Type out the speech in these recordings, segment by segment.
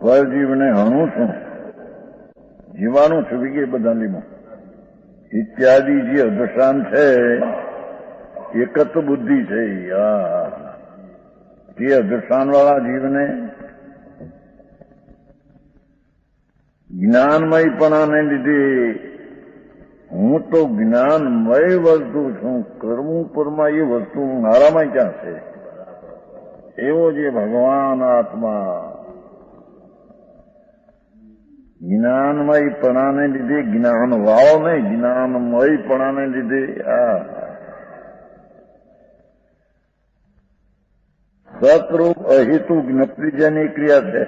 પરજીવને હણું છું, જીવાનું છું વિગે બધાલીમાં ઇત્યાદિ જે અદશાન છે એકત બુદ્ધિ છે. તે અદશાન વાળા જીવને જ્ઞાનમયપણાને લીધે હું તો જ્ઞાનમય વસ્તુ છું, કરવું પરમાં એ વસ્તુ મારામાં ક્યાં છે? એવો જે ભગવાન આત્મા જ્ઞાનમયપણાને લીધે, જ્ઞાન વાળો નહીં, જ્ઞાનમયપણાને લીધે સતરૂપ અહેતુ જ્ઞપ્તિ જેની ક્રિયા છે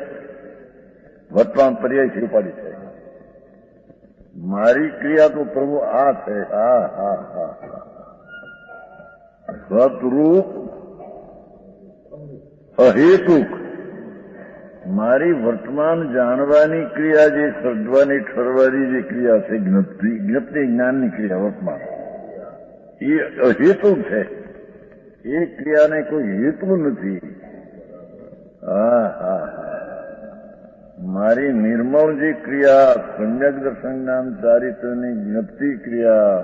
વર્તમાન પર્યાય છે ઉપાડી છે. મારી ક્રિયા તો પ્રભુ આ છે. સતરૂપ અહેતુક મારી વર્તમાન જાણવાની ક્રિયા, જે સર્જવાની ઠરવાની જે ક્રિયા છે જ્ઞપ્તિ જ્ઞાનની ક્રિયા વર્તમાન, એ અહેતુક છે. એ ક્રિયાને કોઈ હેતુ નથી. મારી નિર્મળ જે ક્રિયા સમ્યક દર્શન જ્ઞાન ચારિત્રની જ્ઞપ્તિ ક્રિયા,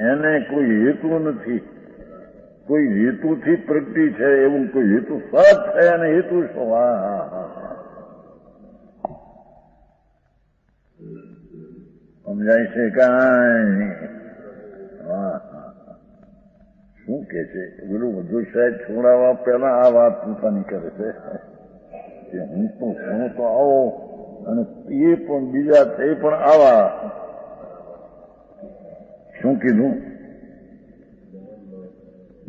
એને કોઈ હેતુ નથી. કોઈ હેતુથી પ્રગટી છે એવું કોઈ હેતુ સત છે અને હેતુ શું? સમજાય છે કાંઈ? શું કે છે પેલું વધુ સાહેબ છોડાવવા પહેલા આ વાત પોતાની કરે છે કે હું તો આવો અને એ પણ બીજા છે પણ આવા. શું કીધું?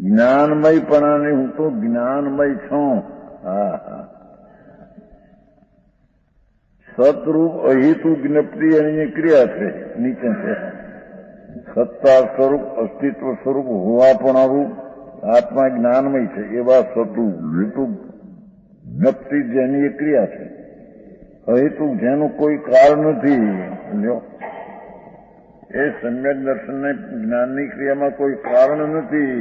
જ્ઞાનમયપણાને હું તો જ્ઞાનમય છું. સતરૂપ અહેતુ જ્ઞપ્તિ એની ક્રિયા છે નીચે છે. સત્તા સ્વરૂપ અસ્તિત્વ સ્વરૂપ હોવાપણા રૂપ આત્મા જ્ઞાનમય છે એવા સતું હેતુ જ્ઞપ્તિ જેની એ ક્રિયા છે. અહેતુ જેનું કોઈ કારણ નથી. એ સમ્યક દર્શનને જ્ઞાનની ક્રિયામાં કોઈ કારણ નથી.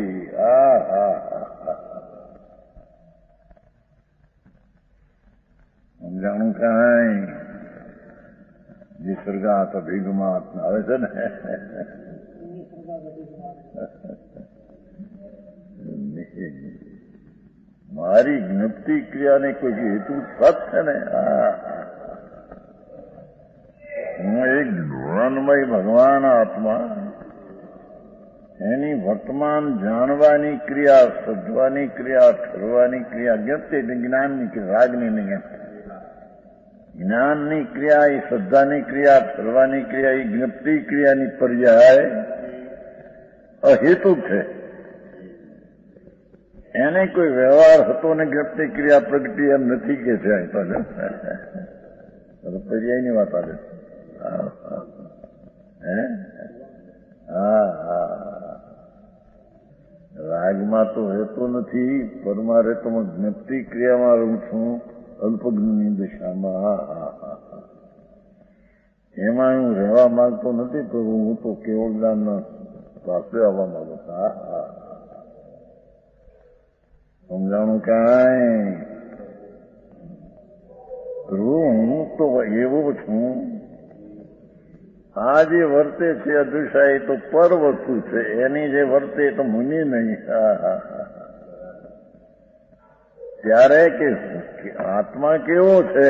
સમજાણું કાંઈ? જે સર્ગાત અભિગમાત આવે છે ને, મારી જ્ઞપ્તિ ક્રિયાને કોઈ હેતુ સત છે ને, હું એક જ્ઞાનમય ભગવાન આત્મા, એની વર્તમાન જાણવાની ક્રિયા, સજવાની ક્રિયા, ઠરવાની ક્રિયા, જ્ઞપ્તિ એટલે જ્ઞાનની ક્રિયા, રાગની નહીં. જ્ઞાનની ક્રિયા એ શ્રદ્ધાની ક્રિયા, ઠરવાની ક્રિયા એ જ્ઞપ્તિ ક્રિયાની પર્યાય અહેતુક છે. એને કોઈ વ્યવહાર હતો ને જ્ઞપ્તિ ક્રિયા પ્રગટી એમ નથી કે છે. પર્યાયની વાત આવે. રાગમાં તો રહેતો નથી, પરમારે તો જ્ઞપ્તિ ક્રિયામાં રહું છું અલ્પજ્ઞની દશામાં. એમાં હું રહેવા માંગતો નથી, તો હું તો કેવળદાનના પાસે આવવા માંગુ. સમજાણું કાંઈ? હું તો એવો છું. આ જે વર્તે છે અદૃશ્ય એ તો પર વસ્તુ છે, એની જે વર્તે તો મુનિ નહીં. ત્યારે કે આત્મા કેવો છે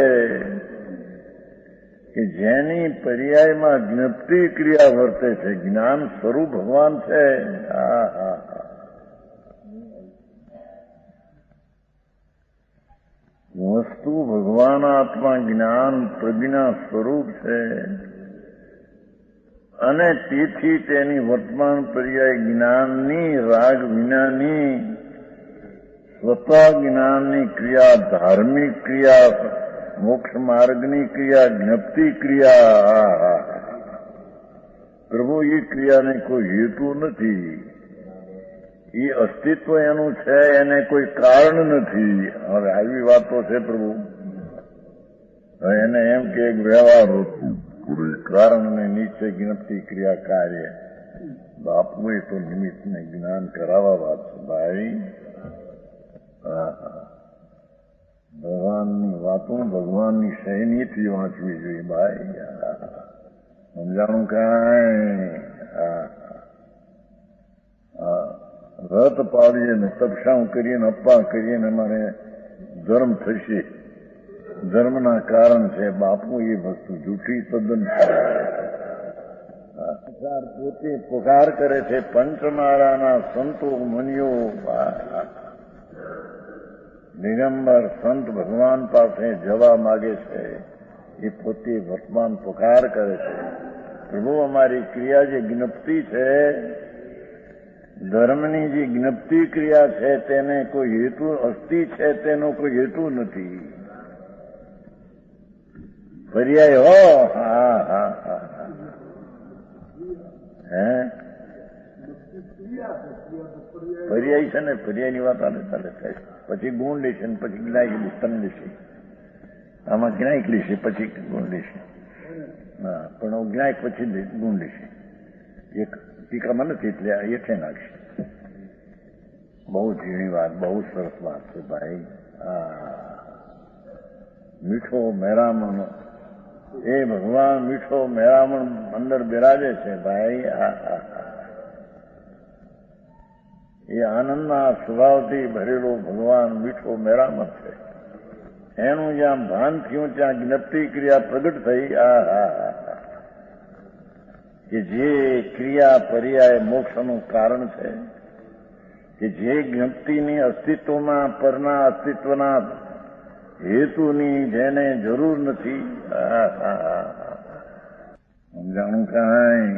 કે જેની પર્યાયમાં જ્ઞપ્તિ ક્રિયા વર્તે છે, જ્ઞાન સ્વરૂપ ભગવાન છે. વસ્તુ ભગવાન આત્મા જ્ઞાન પ્રજ્ઞા સ્વરૂપ છે અને તેથી તેની વર્તમાન પર્યાય જ્ઞાનની રાગ વિનાની સ્વતઃ જ્ઞાનની ક્રિયા, ધાર્મિક ક્રિયા, મોક્ષ માર્ગની ક્રિયા, જ્ઞપ્તિ ક્રિયા. પ્રભુ એ ક્રિયાને કોઈ હેતુ નથી. એ અસ્તિત્વ એનું છે, એને કોઈ કારણ નથી. હવે આવી વાતો છે પ્રભુ. એને એમ કે વ્યવહાર હતું કારણને નીચે જ્ઞપ્તિ ક્રિયા કાર્ય. બાપુએ તો નિમિત્તને જ્ઞાન કરાવવા વાત છે ભાઈ. ભગવાનની વાત વાતો ભગવાનની સહેનીથી વાંચવી જોઈએ ભાઈ. સમજાણું કાંઈ રથ પાડીએ ને તપસાં કરીએ ને અપ્પા કરીએ ને અમારે ધર્મ થશે. ધર્મના કારણ છે બાપુ એ વસ્તુ જૂઠી તદ્દન પોતે પુકાર કરે છે. પંચમાળાના સંતો મુનિઓ દિગંબર સંત ભગવાન પાસે જવા માગે છે. એ પોતે વર્તમાન પુકાર કરે છે. પ્રભુ અમારી ક્રિયા જે જ્ઞપ્તિ છે, ધર્મની જે જ્ઞપ્તિ ક્રિયા છે તેને કોઈ હેતુ અસ્તિ છે, તેનો કોઈ હેતુ નથી. પર્યાય હો હા હા હા હે પર્યાય છે ને, પર્યાયની વાત આને ચાલે થાય. પછી ગુણ લેશે ને પછી જ્ઞાયક ત્રણ લેશે. આમાં જ્ઞાયક લેશે પછી ગુણ લેશે. હા, પણ જ્ઞાયક પછી ગુણ લેશે. એક ટીકામાં નથી એટલે એટલે નાખશે. બહુ ઝીણી વાત, બહુ સરસ વાત છે ભાઈ. મીઠો મેરામણ, એ ભગવાન મીઠો મેરામણ અંદર બિરાજે છે ભાઈ. એ આનંદના સ્વભાવથી ભરેલો ભગવાન મીઠો મેરામણ છે. એનું જ્યાં ભાન થયું ત્યાં જ્ઞપ્તિ ક્રિયા પ્રગટ થઈ. કે જે ક્રિયા પર્યાય મોક્ષનું કારણ છે, કે જે જ્ઞપ્તિની અસ્તિત્વમાં પરના અસ્તિત્વના હેતુની જેને જરૂર નથી. સમજાણું કાંઈ